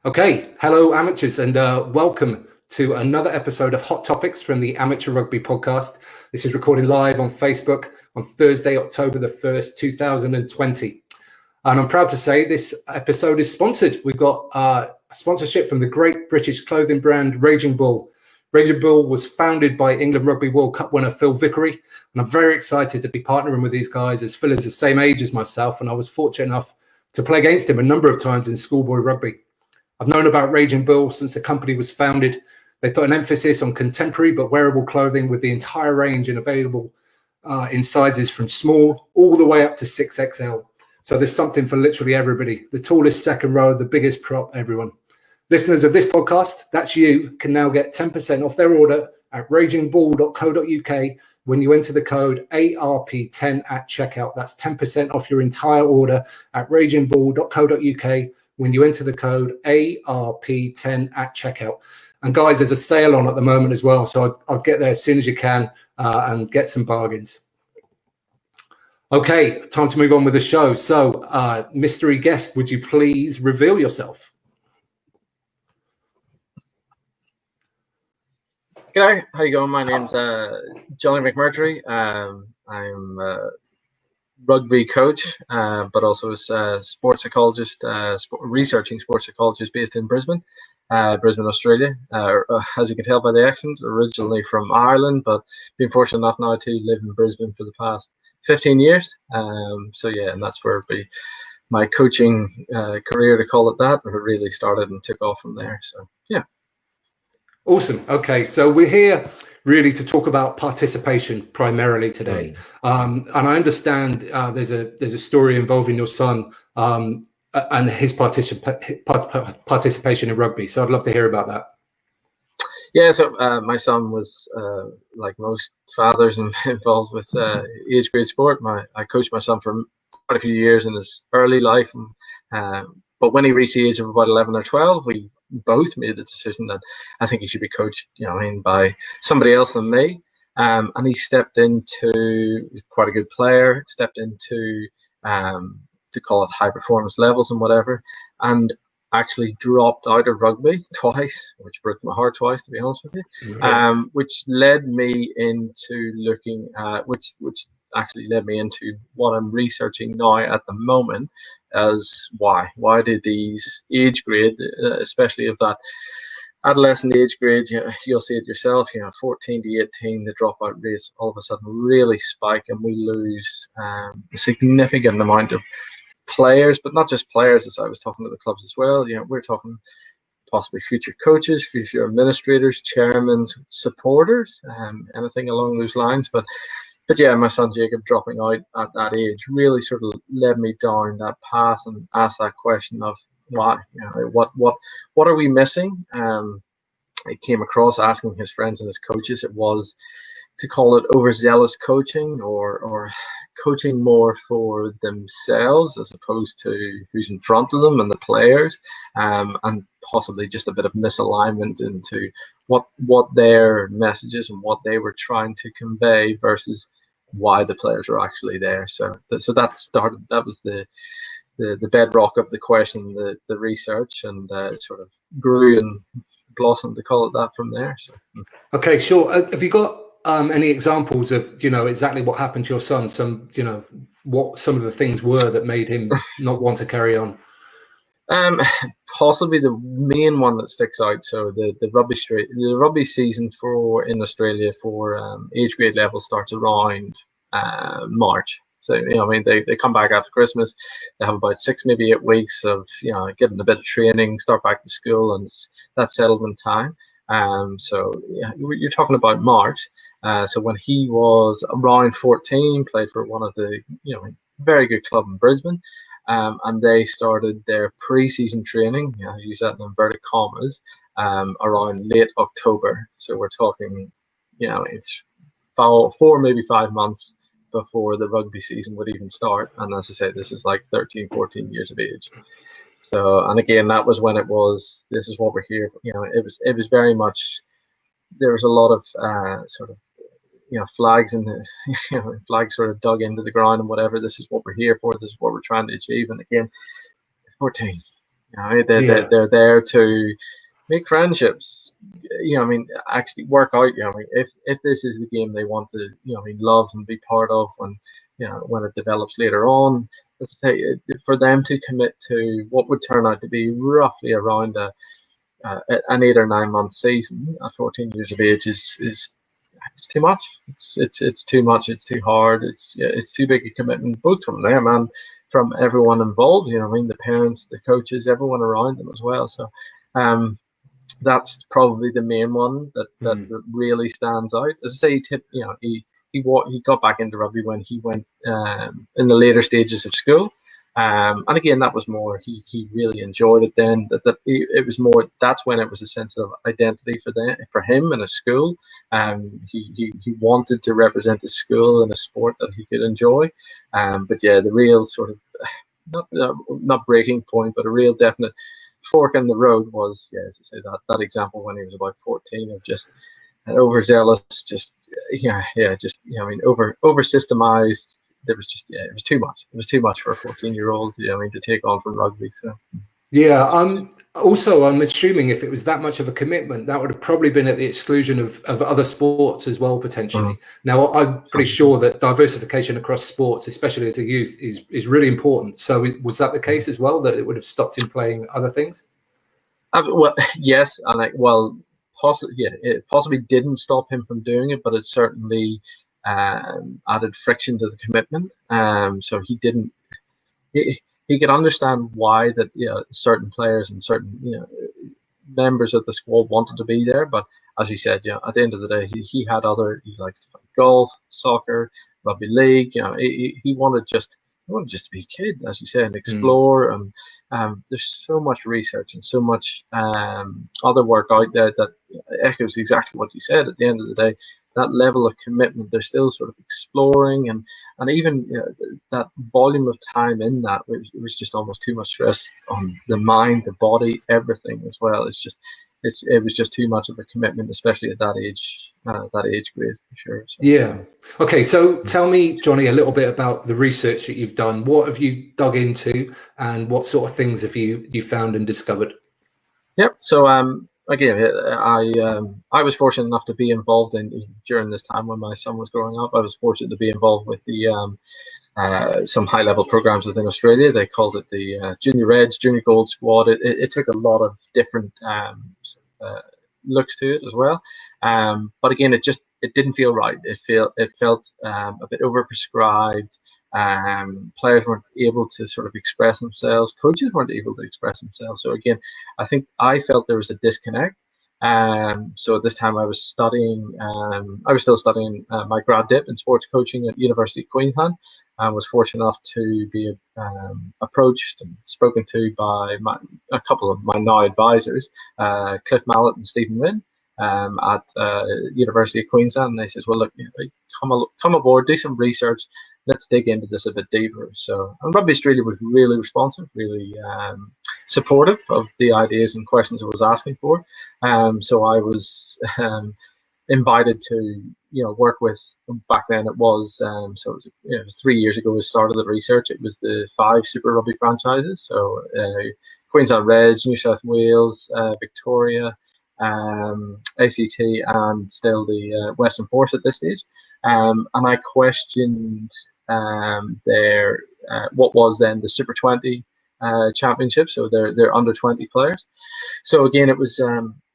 Okay, hello amateurs, and welcome to another episode of Hot Topics from the Amateur Rugby Podcast. This is recording live on Facebook on Thursday, October the 1st, 2020. And I'm proud to say this episode is sponsored. We've got a sponsorship from the great British clothing brand Raging Bull. Raging Bull was founded by England Rugby World Cup winner Phil Vickery, and I'm very excited to be partnering with these guys, as Phil is the same age as myself, and I was fortunate enough to play against him a number of times in schoolboy rugby. I've known about Raging Bull since the company was founded. They put an emphasis on contemporary but wearable clothing with the entire range and available in sizes from small all the way up to 6XL. So there's something for literally everybody. The tallest second row, the biggest prop, everyone. Listeners of this podcast, that's you, can now get 10% off their order at ragingbull.co.uk when you enter the code ARP10 at checkout. That's 10% off your entire order at ragingbull.co.uk when you enter the code ARP10 at checkout. And guys, there's a sale on at the moment as well, so I'll get there as soon as you can and get some bargains. Okay, time to move on with the show. So, mystery guest, would you please reveal yourself? G'day, how you going? My name's Jonny McMurtry. I'm a rugby coach, but also a sports psychologist, researching sports psychologist based in Brisbane, Brisbane, Australia. As you can tell by the accent, originally from Ireland, but been fortunate enough now to live in Brisbane for the past 15 years. So yeah, and that's where my coaching career, to call it that, really started and took off from there. So yeah. Awesome. Okay, so we're here really to talk about participation primarily today, and I understand there's a story involving your son and his participation in rugby. So I'd love to hear about that. Yeah, so my son was like most fathers involved with age grade sport. I coached my son for quite a few years in his early life, but when he reached the age of about 11 or 12, we both made the decision that I think he should be coached, by somebody else than me. And he stepped into, quite a good player, stepped into to call it high performance levels and whatever, and actually dropped out of rugby twice, which broke my heart twice, to be honest with you. Which led me into looking at which actually led me into what I'm researching now at the moment, as why did these age grade, especially of that adolescent age grade, you'll see it yourself, 14 to 18, the dropout rates all of a sudden really spike, and we lose a significant amount of players, but not just players, as I was talking to the clubs as well. We're talking possibly future coaches, future administrators, chairmen, supporters, anything along those lines. But yeah, my son Jacob dropping out at that age really sort of led me down that path and asked that question of why, what are we missing? He came across asking his friends and his coaches, it was to call it overzealous coaching or coaching more for themselves as opposed to who's in front of them and the players, and possibly just a bit of misalignment into what their messages and what they were trying to convey versus why the players are actually there. So that was the bedrock of the question, the research, and it sort of grew and blossomed, to call it that, from there. So okay, sure. Have you got any examples of exactly what happened to your son? Some what some of the things were that made him not want to carry on? Possibly the main one that sticks out. So the rugby season in Australia for age grade level starts around March. So they come back after Christmas. They have about 6, maybe 8 weeks of getting a bit of training, start back to school, and that settlement time. So yeah, you're talking about March. So when he was around 14, played for one of the very good club in Brisbane. And they started their pre-season training, I use that in inverted commas, around late October. So we're talking, it's 4, maybe 5 months before the rugby season would even start. And as I say, this is like 13, 14 years of age. So, and again, that was when this is what we're here for. It was very much, there was a lot of sort of, flags in the, flags sort of dug into the ground and whatever. This is what we're here for. This is what we're trying to achieve. And again, 14, Yeah. They're there to make friendships. Actually work out. If this is the game they want to, love and be part of when it develops later on. Let's say for them to commit to what would turn out to be roughly around an 8 or 9 month season at 14 years of age is it's too much. It's too much. It's too hard. It's too big a commitment, both from them and from everyone involved. The parents, the coaches, everyone around them as well. So, that's probably the main one that really stands out. As I say, he got back into rugby when he went in the later stages of school. And again, that was more, he really enjoyed it then. It was more, that's when it was a sense of identity for him in a school. He wanted to represent his school in a sport that he could enjoy. But yeah, the real sort of, not breaking point, but a real definite fork in the road was, as I say, that example when he was about 14 of just overzealous, over systemized. There was just, it was too much. It was too much for a 14-year-old, to take on from rugby. So yeah, I'm assuming if it was that much of a commitment, that would have probably been at the exclusion of other sports as well, potentially. Now, I'm pretty sure that diversification across sports, especially as a youth, is really important. So was that the case as well, that it would have stopped him playing other things? Well, yes, and it possibly didn't stop him from doing it, but it certainly added friction to the commitment. So he didn't. He could understand why that certain players and certain members of the squad wanted to be there, but as you said, at the end of the day, he likes to play golf, soccer, rugby league. He wanted just to be a kid, as you said, and explore. And there's so much research and so much other work out there that echoes exactly what you said. At the end of the day, that level of commitment, they're still sort of exploring, and even that volume of time in that, it was just almost too much stress on the mind, the body, everything as well. It was just too much of a commitment, especially at that age grade, for sure. So. Yeah. Okay. So tell me, Jonny, a little bit about the research that you've done. What have you dug into, and what sort of things have you found and discovered? Yep. So again, I was fortunate enough to be involved during this time when my son was growing up. I was fortunate to be involved with the some high level programs within Australia. They called it the Junior Reds, Junior Gold Squad. It took a lot of different looks to it as well. But again, it didn't feel right. It felt a bit overprescribed. Players weren't able to sort of express themselves. Coaches weren't able to express themselves. So again, I think I felt there was a disconnect. So at this time, I was studying. I was still studying my grad dip in sports coaching at University of Queensland. I was fortunate enough to be approached and spoken to by a couple of my now advisors, Cliff Mallett and Stephen Wynn, at University of Queensland. And they said, "Well, look, come aboard, do some research. Let's dig into this a bit deeper." So, and Rugby Australia was really responsive, really supportive of the ideas and questions I was asking for. So I was invited to work with, back then it was it was 3 years ago we started the research. It was the 5 Super Rugby franchises, so Queensland Reds, New South Wales, Victoria, ACT, and still the Western Force at this stage. And I questioned their what was then the Super 20 championship, so they're under 20 players. So again, it was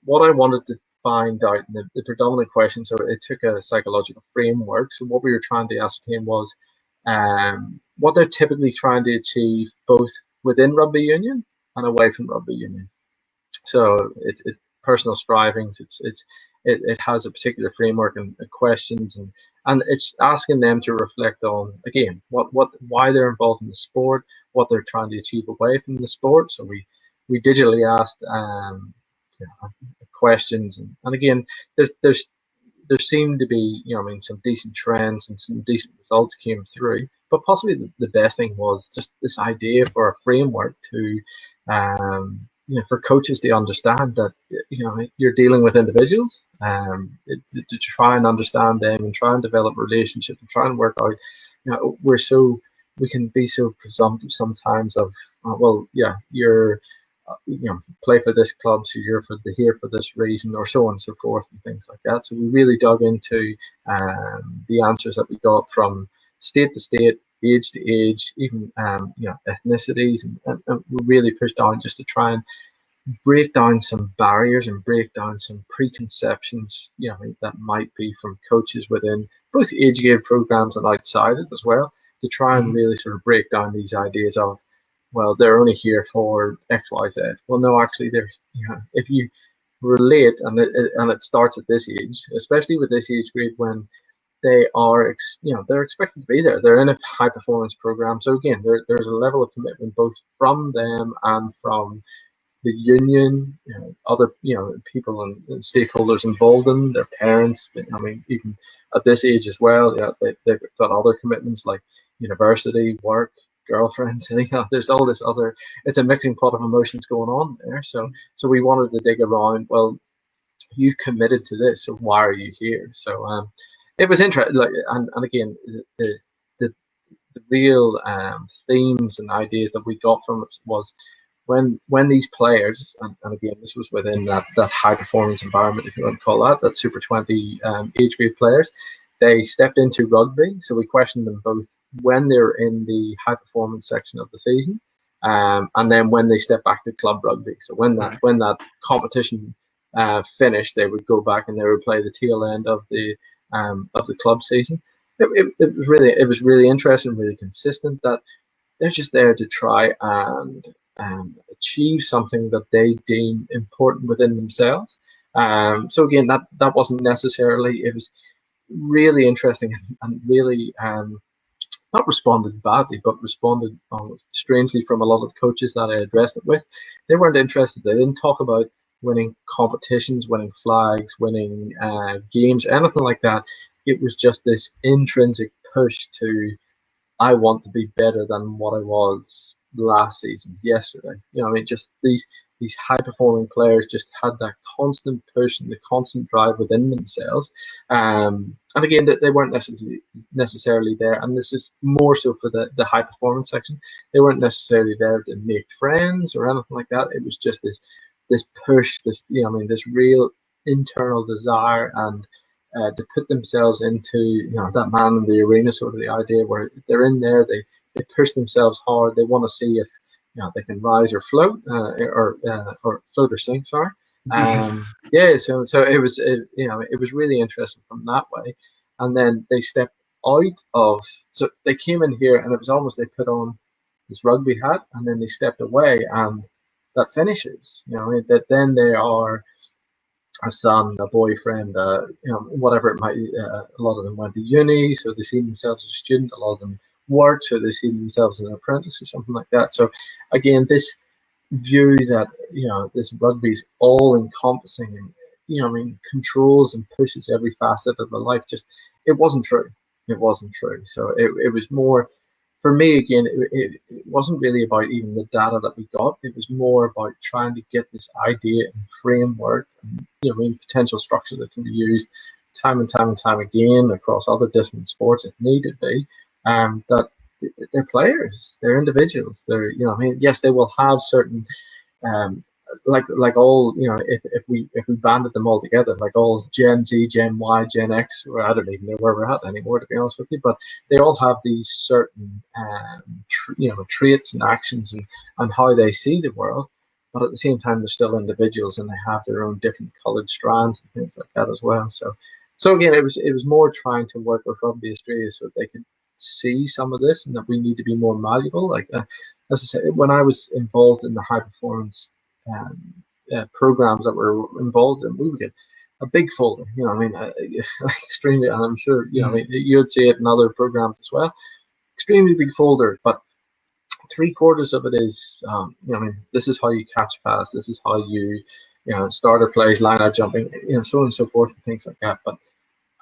what I wanted to find out in the predominant question. So it took a psychological framework. So what we were trying to ascertain was what they're typically trying to achieve both within rugby union and away from rugby union. So it personal strivings. It has a particular framework and questions, and it's asking them to reflect on, again, why they're involved in the sport, what they're trying to achieve away from the sport. So we digitally asked questions, and again, there seemed to be some decent trends and some decent results came through. But possibly the best thing was just this idea for a framework to for coaches to understand that you're dealing with individuals, to try and understand them and try and develop relationships and try and work out. We can be so presumptive sometimes of, you're play for this club, so you're here for this reason, or so on and so forth, and things like that. So we really dug into the answers that we got from state to state, age to age, even ethnicities, and we really pushed on just to try and break down some barriers and break down some preconceptions, that might be from coaches within both age grade programs and outside it as well, to try and really sort of break down these ideas of, well, they're only here for X, Y, Z. Well, no, actually, if you relate, and it starts at this age, especially with this age grade, when they are, they're expected to be there. They're in a high performance program. So again, there's a level of commitment both from them and from the union, other people and stakeholders involved in their parents. Even at this age as well, they've got other commitments like university, work, girlfriends. There's all this other. It's a mixing pot of emotions going on there. So we wanted to dig around. Well, you've committed to this, so why are you here? So it was interesting. And again, the real themes and ideas that we got from it was, when these players, and again, this was within that high performance environment, if you want to call that Super 20 age group players, they stepped into rugby. So we questioned them both when they're in the high performance section of the season, and then when they step back to club rugby. So when that competition finished, they would go back and they would play the tail end of the club season. It was really interesting, really consistent, that they're just there to try and achieve something that they deem important within themselves. So again, that wasn't necessarily. It was really interesting and really not responded badly, but responded strangely from a lot of the coaches that I addressed it with. They weren't interested. They didn't talk about winning competitions, winning flags, winning games, anything like that. It was just this intrinsic push to, I want to be better than what I was last season, yesterday. Just these high performing players just had that constant push and the constant drive within themselves. And again, they weren't necessarily there. And this is more so for the high performance section. They weren't necessarily there to make friends or anything like that. It was just this push, this real internal desire, and to put themselves into that man in the arena sort of the idea, where they're in there, they push themselves hard, they want to see if they can rise or float, or float or sink, sorry. So it was really interesting from that way. And then they stepped out of, so they came in here and it was almost, they put on this rugby hat and then they stepped away, and that finishes, that then they are a son, a boyfriend, whatever it might be. A lot of them went to uni, so they see themselves as a student. A lot of them work, so they see themselves as an apprentice or something like that. So again, this view that this rugby is all encompassing and controls and pushes every facet of the life, just it wasn't true. It wasn't true. So it was more, for me, again, it wasn't really about even the data that we got. It was more about trying to get this idea and framework and potential structure that can be used time and time and time again across other different sports if needed be. That they're players, they're individuals. They're yes, they will have certain like all if we banded them all together, like all Gen Z, Gen Y, Gen X, or I don't even know where we're at anymore, to be honest with you, but they all have these certain traits and actions and how they see the world, but at the same time they're still individuals and they have their own different colored strands and things like that as well. So again, it was more trying to work with Rugby Australia so that they could see some of this and that we need to be more malleable. Like as I said, when I was involved in the high performance programs that we're involved in, we would get a big folder, extremely, and I'm sure you'd see it in other programs as well, extremely big folder, but 3/4 of it is this is how you catch pass, this is how you starter plays, line out jumping, so on and so forth, and things like that. But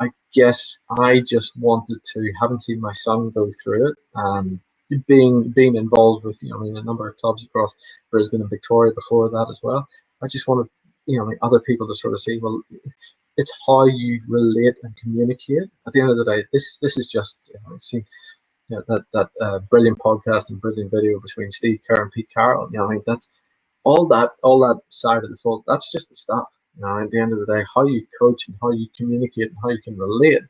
I guess I just wanted to, having seen my son go through it, being involved with a number of clubs across Brisbane and Victoria before that as well. I just wanted other people to sort of see, well, it's how you relate and communicate. At the end of the day, this is just that brilliant podcast and brilliant video between Steve Kerr and Pete Carroll. That's all that side of the fold, that's just the stuff. At the end of the day, how you coach and how you communicate and how you can relate,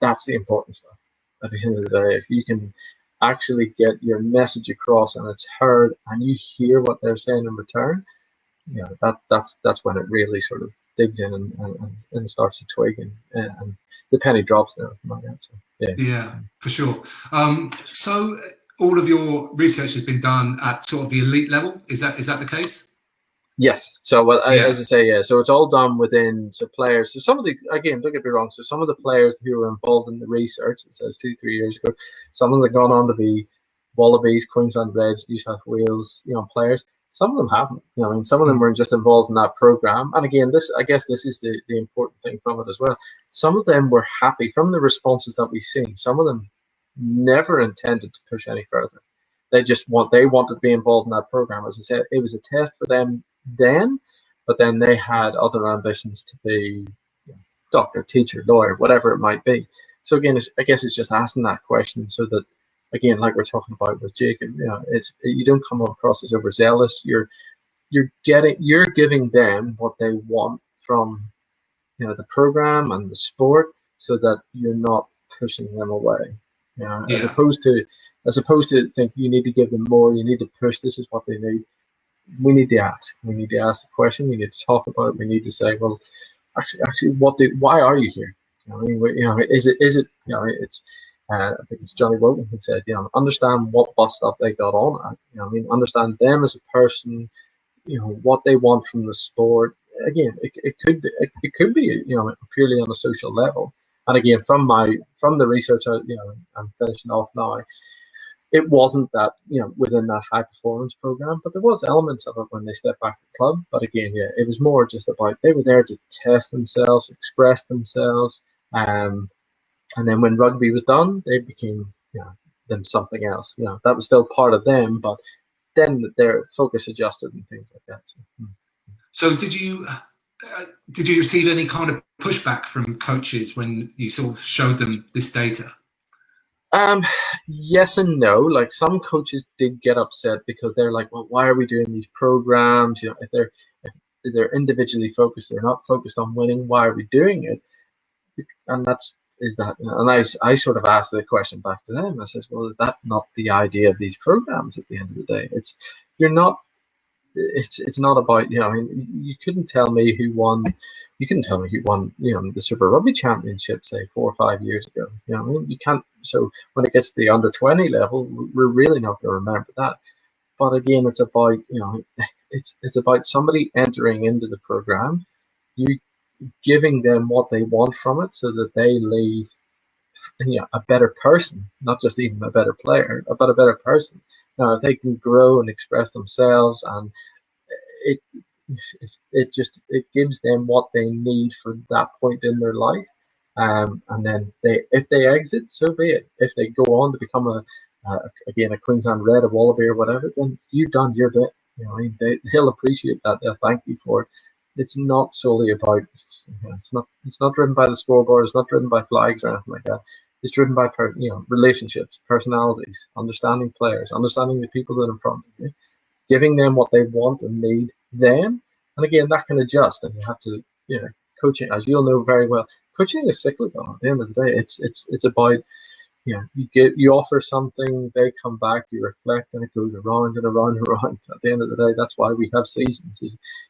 that's the important stuff. At the end of the day, if you can actually get your message across and it's heard and you hear what they're saying in return, that's when it really sort of digs in and starts to twig and the penny drops and everything like that. So yeah, for sure. So all of your research has been done at sort of the elite level. Is that the case? Yes. So as I say, yeah. So it's all done within players. So some of the, again, don't get me wrong. So some of the players who were involved in the research, it says 2-3 years ago, some of them have gone on to be Wallabies, Queensland Reds, New South Wales, players. Some of them haven't. Some of them were just involved in that program. And again, I guess this is the important thing from it as well. Some of them were happy from the responses that we've seen. Some of them never intended to push any further. They wanted to be involved in that program. As I said, it was a test for them then, but then they had other ambitions to be doctor, teacher, lawyer, whatever it might be. So again, I guess it's just asking that question so that, again, like we're talking about with Jacob, you don't come across as overzealous. You're giving them what they want from the program and the sport, so that you're not pushing them away. As opposed to think you need to give them more, you need to push. This is what they need. We need to ask. We need to ask the question. We need to talk about it. We need to say, well, actually, why are you here? Is it? It's. I think it's Johnny Wilkinson said, understand what bus stop they got on at. Understand them as a person. What they want from the sport. Again, it could be purely on a social level. And again, from the research, I'm finishing off now. It wasn't that, within that high performance program, but there was elements of it when they stepped back to the club. But again, it was more just about they were there to test themselves, express themselves. And then when rugby was done, they became, them something else. That was still part of them, but then their focus adjusted and things like that. So did you receive any kind of pushback from coaches when you sort of showed them this data? Yes and no. Like, some coaches did get upset because they're like, well, why are we doing these programs? If they're individually focused, they're not focused on winning, why are we doing it? And I sort of asked the question back to them. I says, well, is that not the idea of these programs at the end of the day? It's not about, you couldn't tell me who won. You couldn't tell me who won, the Super Rugby Championship, say 4 or 5 years ago. You can't. So when it gets to the under 20 level, we're really not going to remember that. But again, it's about, it's about somebody entering into the program, you giving them what they want from it, so that they leave, a better person, not just even a better player, but a better person. Now, if they can grow and express themselves, and it gives them what they need for that point in their life, and then if they exit, so be it. If they go on to become a Queensland Red, a Wallaby, or whatever, then you've done your bit. They'll appreciate that. They'll thank you for it. It's not solely about. It's not driven by the scoreboard. It's not driven by flags or anything like that. It's driven by relationships, personalities, understanding players, understanding the people that are in front of you, giving them what they want and need then. And again, that can adjust, and you have to, coaching, as you'll know very well, coaching is cyclical. At the end of the day, it's about, you offer something, they come back, you reflect, and it goes around and around and around. At the end of the day, that's why we have seasons.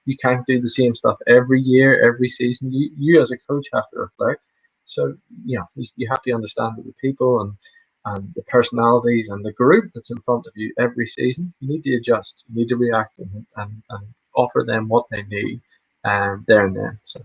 You can't do the same stuff every year, every season. You as a coach have to reflect. So you have to understand that the people and the personalities and the group that's in front of you every season, you need to adjust, you need to react and offer them what they need there and then. So.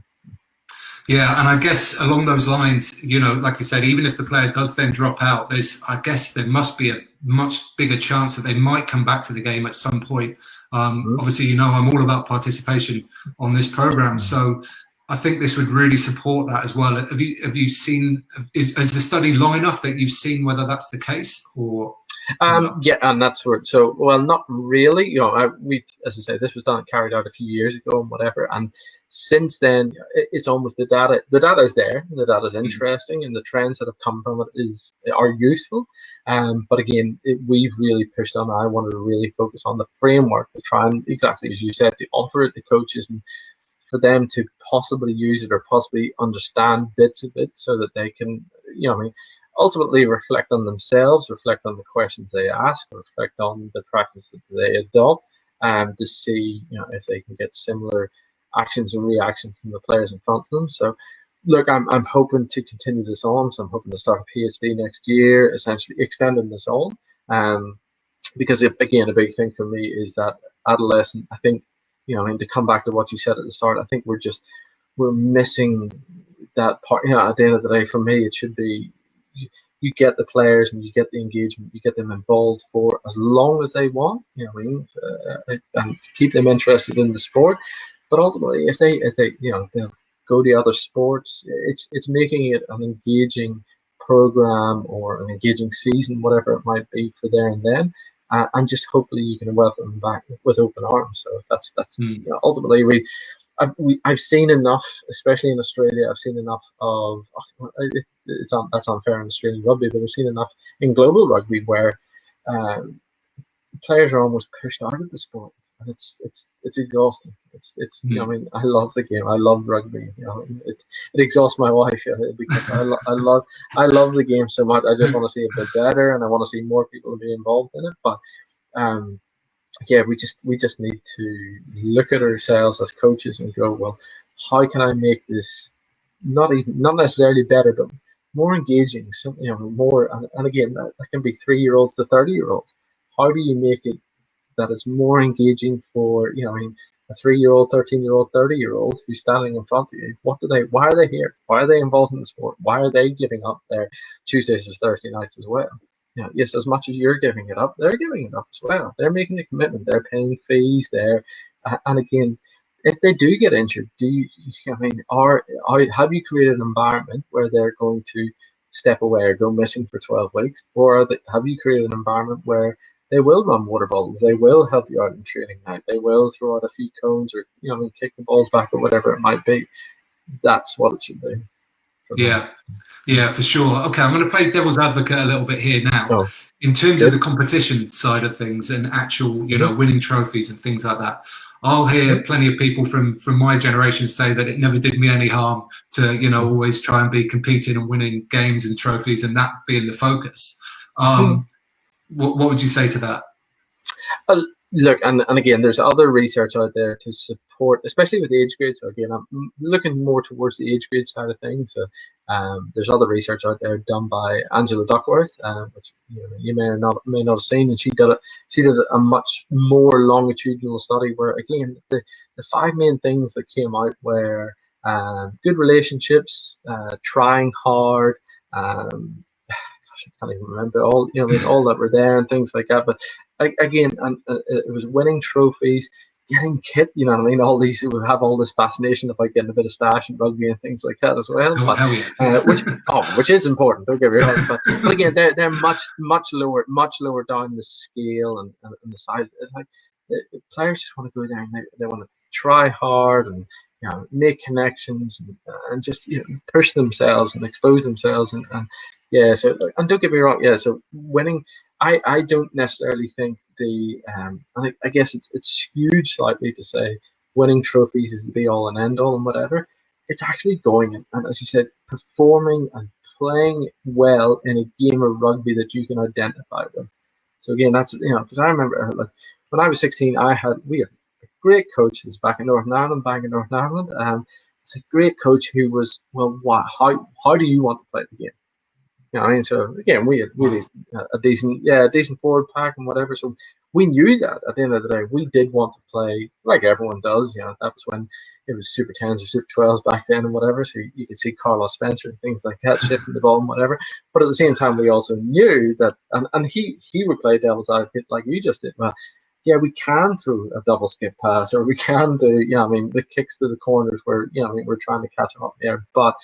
Yeah, and I guess along those lines, like you said, even if the player does then drop out, there must be a much bigger chance that they might come back to the game at some point. Obviously, I'm all about participation on this program, so I think this would really support that as well. Have you seen? Is the study long enough that you've seen whether that's the case, or? Yeah, and that's where. So, well, not really. You know, we, as I say, this was carried out a few years ago and whatever. And since then, it's almost the data. The data is there. The data is interesting, and the trends that have come from it are useful. But again, we've really pushed on. I wanted to really focus on the framework to try and, exactly as you said, to offer it to coaches and for them to possibly use it or possibly understand bits of it so that they can, you know, I mean, ultimately reflect on themselves, reflect on the questions they ask, reflect on the practice that they adopt, and to see, you know, if they can get similar actions and reactions from the players in front of them. So, look, I'm hoping to continue this on. So I'm hoping to start a PhD next year, essentially extending this on. Because again, a big thing for me is that adolescent. I think, you know, I mean, to come back to what you said at the start, I think we're missing that part. You know, at the end of the day, for me, it should be you get the players and you get the engagement, you get them involved for as long as they want. You know, what I mean, and keep them interested in the sport. But ultimately, if they you know, they'll go to other sports, it's making it an engaging program or an engaging season, whatever it might be for there and then. And just hopefully you can welcome them back with open arms. So that's you know, ultimately I've seen enough, especially in Australia. I've seen enough of that's unfair in Australian rugby, but we've seen enough in global rugby where players are almost pushed out of the sport, and it's exhausting. It's you know, I mean, I love the game. I love rugby. You know, it exhausts my wife, you know, because I love the game so much. I just want to see it get better, and I want to see more people be involved in it. But yeah, we just need to look at ourselves as coaches and go, well, how can I make this not necessarily better, but more engaging? So, you know, more, and again, that can be 3-year-olds to 30-year-olds. How do you make it that it's more engaging for, you know, I mean, a 3-year-old, 13-year-old, 30-year-old who's standing in front of you? Why are they here? Why are they involved in the sport? Why are they giving up their Tuesdays or Thursday nights as well? You know, yes, as much as you're giving it up, they're giving it up as well. They're making a commitment. They're paying fees. And again, if they do get injured, I mean, have you created an environment where they're going to step away or go missing for 12 weeks? Or have you created an environment where they will run water bottles, they will help you out in training night, they will throw out a few cones or, you know, I mean, kick the balls back or whatever it might be? That's what it should be. Yeah, for sure. Okay, I'm going to play devil's advocate a little bit here now. In terms of the competition side of things and actual, you know, winning trophies and things like that, I'll hear plenty of people from my generation say that it never did me any harm to, you know, always try and be competing and winning games and trophies and that being the focus. What would you say to that? Look, and again, there's other research out there to support, especially with age grades. So again, I'm looking more towards the age grade side of things. So there's other research out there done by Angela Duckworth, which, you know, you may not have seen, and she did a much more longitudinal study where, again, the 5 main things that came out were good relationships, trying hard. I can't even remember all, you know, I mean, all that were there and things like that. But again, it was winning trophies, getting kit, you know what I mean? All these, we have all this fascination about getting a bit of stash and rugby and things like that as well. Which is important. Don't get me wrong. But again, they're much lower down the scale and the size. It's like the players just want to go there and they want to try hard and, you know, make connections and just, you know, push themselves and expose themselves and yeah. So, and don't get me wrong. Yeah. So winning, I don't necessarily think I guess it's skewed slightly to say winning trophies is the be all and end all and whatever. It's actually going and, as you said, performing and playing well in a game of rugby that you can identify with. So again, that's, you know, because I remember like when I was 16, we had great coaches back in Northern Ireland. It's a great coach who was, well, how do you want to play the game? You know what I mean? So again, we had really a decent forward pack and whatever. So we knew that at the end of the day, we did want to play like everyone does. You know, that was when it was Super 10s or Super 12s back then and whatever. So you could see Carlos Spencer and things like that shifting the ball and whatever. But at the same time, we also knew that, and he would play devil's advocate like you just did. Well, yeah, we can throw a double skip pass, or we can do, you know, I mean, the kicks to the corners where, you know, I mean, we're trying to catch them up there, but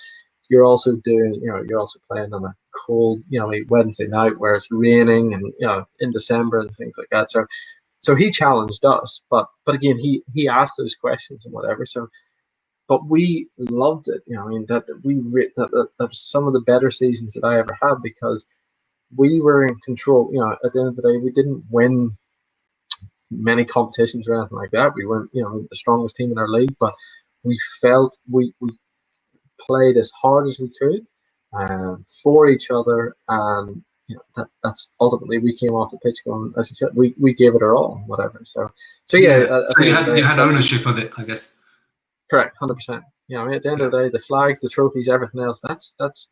you're also doing, you're also playing on a cold, Wednesday night where it's raining, and in December and things like that. So he challenged us, but again, he asked those questions and whatever. So, but we loved it. That was some of the better seasons that I ever had, because we were in control. At the end of the day, we didn't win many competitions or anything like that. We weren't, the strongest team in our league, but we felt we played as hard as we could for each other, and that's ultimately, we came off the pitch going, as you said, we gave it our all, whatever. So yeah. So you had ownership of it, I guess. Correct, 100%. At the end of the day, the flags, the trophies, everything else, that's that's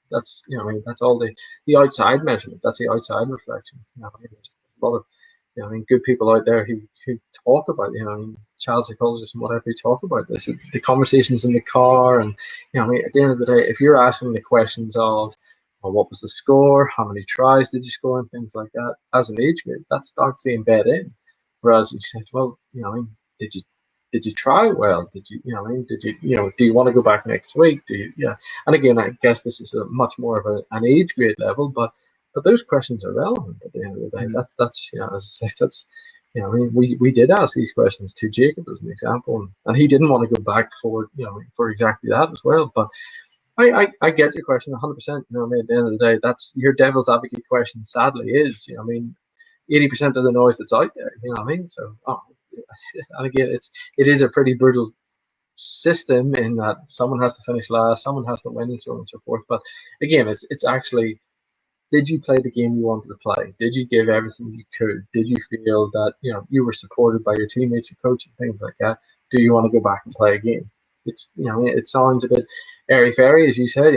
all the outside measurement. That's the outside reflection. There's a lot of good people out there who talk about, child psychologists and whatever, who talk about this. The conversations in the car, and at the end of the day, if you're asking the questions of, well, what was the score, how many tries did you score, and things like that, as an age group, that starts to embed in. Whereas you said, well, did you try well? Did you, did you, do you want to go back next week? Do you, yeah. And again, I guess this is a much more of an age grade level, but those questions are relevant at the end of the day. That's as I say, that's we did ask these questions to Jacob as an example, and he didn't want to go back for exactly that as well. But I get your question 100%. At the end of the day, that's your devil's advocate question. Sadly, is 80% of the noise that's out there. So and again, it is a pretty brutal system in that someone has to finish last, someone has to win, and so on and so forth. But again, it's actually, did you play the game you wanted to play? Did you give everything you could? Did you feel that you were supported by your teammates, your coach, and things like that? Do you want to go back and play again? It's it sounds a bit airy fairy, as you said.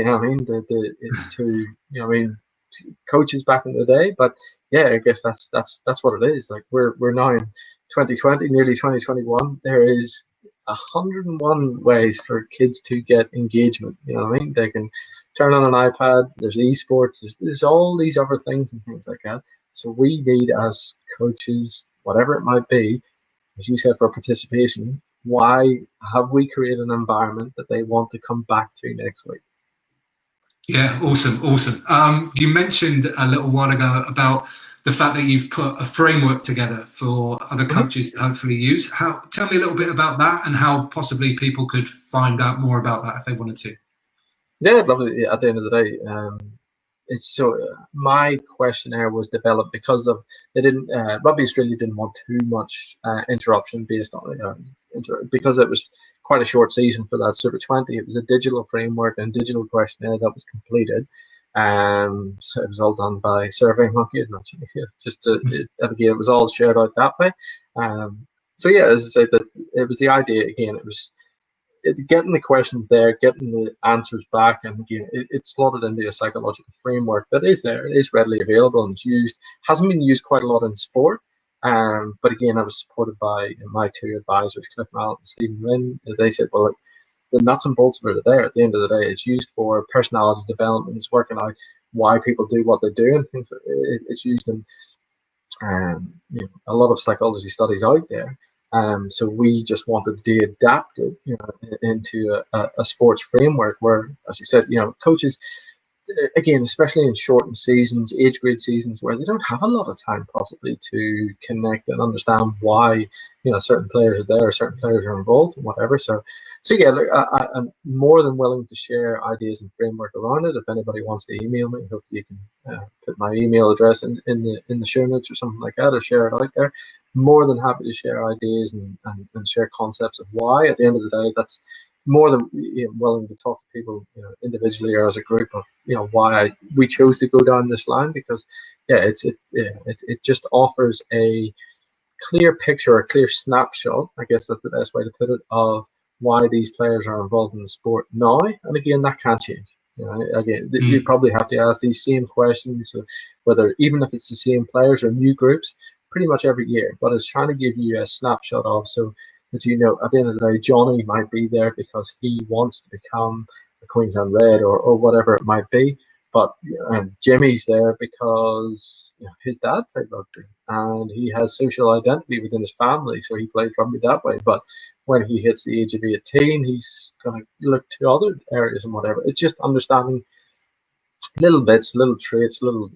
Coaches back in the day, but yeah, I guess that's what it is. Like we're now in 2020, nearly 2021. There is 101 ways for kids to get engagement. They can turn on an iPad. There's esports. There's all these other things and things like that. So we need, as coaches, whatever it might be, as you said, for participation. Why have we created an environment that they want to come back to next week? Yeah, awesome. You mentioned a little while ago about the fact that you've put a framework together for other coaches to hopefully use. Tell me a little bit about that, and how possibly people could find out more about that if they wanted to. Yeah, I'd love it. At the end of the day, my questionnaire was developed because of Rugby Australia didn't want too much interruption based on because it was quite a short season for that Super 20. It was a digital framework and digital questionnaire that was completed. So it was all done by SurveyMonkey. It was all shared out that way. So yeah, as I said, that it was the idea. Again, it was getting the questions there, getting the answers back, and again, it's slotted into a psychological framework that is there. It is readily available and it's used. Hasn't been used quite a lot in sport. But again, I was supported by my two advisors, Cliff Mallet and Stephen Wynn. They said, well, the nuts and bolts are there. At the end of the day, it's used for personality development. It's working out why people do what they do, and things. It's used in a lot of psychology studies out there. So we just wanted to adapt it, into a sports framework where, as you said, coaches, again, especially in shortened seasons, age grade seasons, where they don't have a lot of time possibly to connect and understand why, certain players are there, certain players are involved, and whatever. So yeah, look, I'm more than willing to share ideas and framework around it. If anybody wants to email me, hopefully you can put my email address in the show notes or something like that, or share it out there. More than happy to share ideas and share concepts of why. At the end of the day, that's more than willing to talk to people individually or as a group of why we chose to go down this line, because it just offers a clear picture, a clear snapshot, I guess that's the best way to put it, of why these players are involved in the sport now. And again, that can't change. You probably have to ask these same questions, whether even if it's the same players or new groups, pretty much every year. But it's trying to give you a snapshot of, so that at the end of the day, Jonny might be there because he wants to become a Queensland Red or whatever it might be. But Jimmy's there because his dad played rugby and he has social identity within his family, so he played rugby that way. But when he hits the age of 18, he's going to look to other areas and whatever. It's just understanding little bits, little traits, little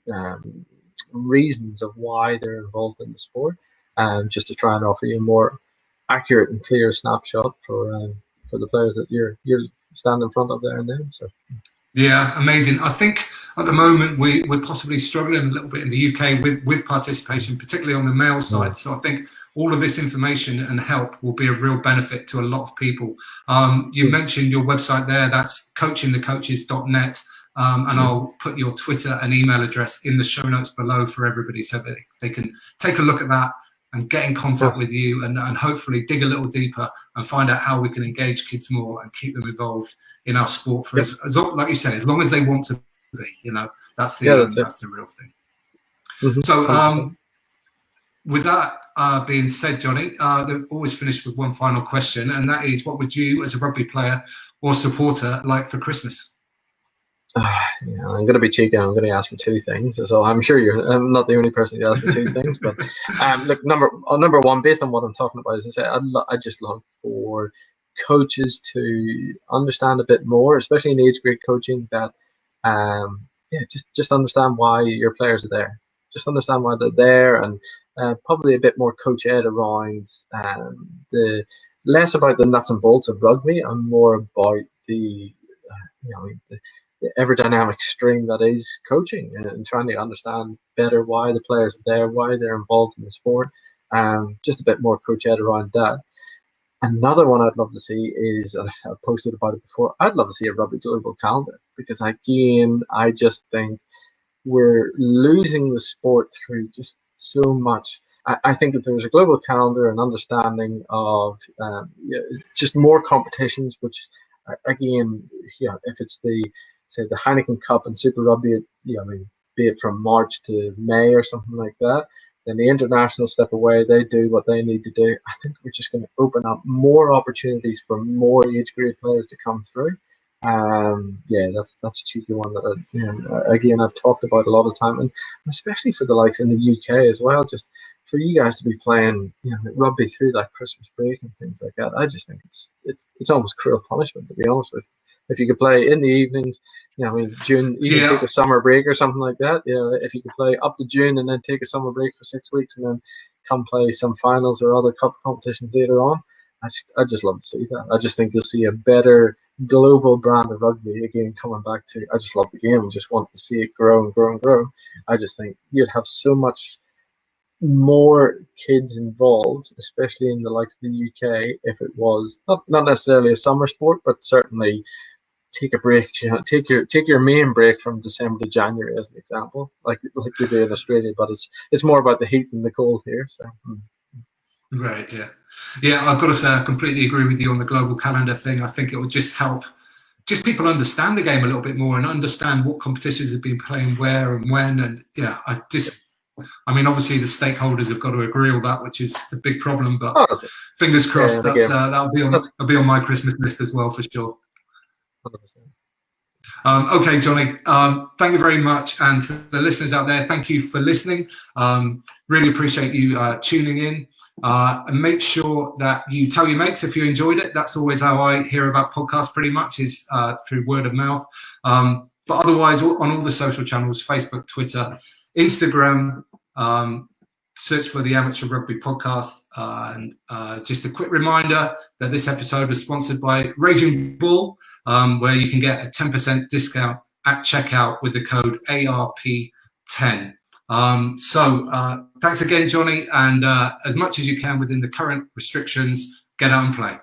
reasons of why they're involved in the sport, just to try and offer you a more accurate and clear snapshot for the players that you're standing in front of there and then. So. Yeah, amazing. I think at the moment we're possibly struggling a little bit in the UK with participation, particularly on the male side. So I think all of this information and help will be a real benefit to a lot of people. You mentioned your website there, that's coachingthecoaches.net. And I'll put your Twitter and email address in the show notes below for everybody so that they can take a look at that and get in contact with you and hopefully dig a little deeper and find out how we can engage kids more and keep them involved in our sport for as like you say, as long as they want to be, that's the real thing. Mm-hmm. So with that being said, Jonny, they're always finished with one final question, and that is, what would you as a rugby player or supporter like for Christmas? I'm going to be cheeky. I'm going to ask for two things. So I'm sure I'm not the only person who asks for two things. But look, number one, based on what I'm talking about, as I say, I just love for coaches to understand a bit more, especially in age grade coaching, that just understand why your players are there. Just understand why they're there, and probably a bit more coach ed around the less about the nuts and bolts of rugby and more about the ever dynamic stream that is coaching, and trying to understand better why the players are there, why they're involved in the sport. Just a bit more coach ed around that. Another one I'd love to see is, I've posted about it before, I'd love to see a rugby global calendar, because again, I just think we're losing the sport through just so much. I think if there was a global calendar and understanding of just more competitions, which again, if it's the Heineken Cup and Super Rugby, be it from March to May or something like that, then the international step away, they do what they need to do. I think we're just going to open up more opportunities for more age grade players to come through. That's a cheeky one that again I've talked about a lot of time, and especially for the likes in the UK as well. Just for you guys to be playing rugby through that Christmas break and things like that, I just think it's almost cruel punishment, to be honest with you. If you could play in the evenings, June, even take a summer break or something like that. If you could play up to June and then take a summer break for 6 weeks and then come play some finals or other cup competitions later on, I just love to see that. I just think you'll see a better global brand of rugby again coming back to. I just love the game. I just want to see it grow and grow and grow. I just think you'd have so much more kids involved, especially in the likes of the UK, if it was not necessarily a summer sport, but certainly take a break. Take your main break from December to January as an example, like you do in Australia. But it's more about the heat and the cold here. So. Right. Yeah. I've got to say, I completely agree with you on the global calendar thing. I think it would just help people understand the game a little bit more and understand what competitions have been playing where and when. And obviously the stakeholders have got to agree on that, which is the big problem. But fingers crossed, that'll be on my Christmas list as well for sure. 100%. Okay, Jonny, thank you very much. And to the listeners out there, thank you for listening. Really appreciate you tuning in. And make sure that you tell your mates if you enjoyed it. That's always how I hear about podcasts, pretty much, is through word of mouth. But otherwise, on all the social channels, Facebook, Twitter, Instagram, search for the Amateur Rugby Podcast. And just a quick reminder that this episode was sponsored by Raging Bull, where you can get a 10% discount at checkout with the code ARP10. So thanks again, Jonny, and as much as you can within the current restrictions, get out and play.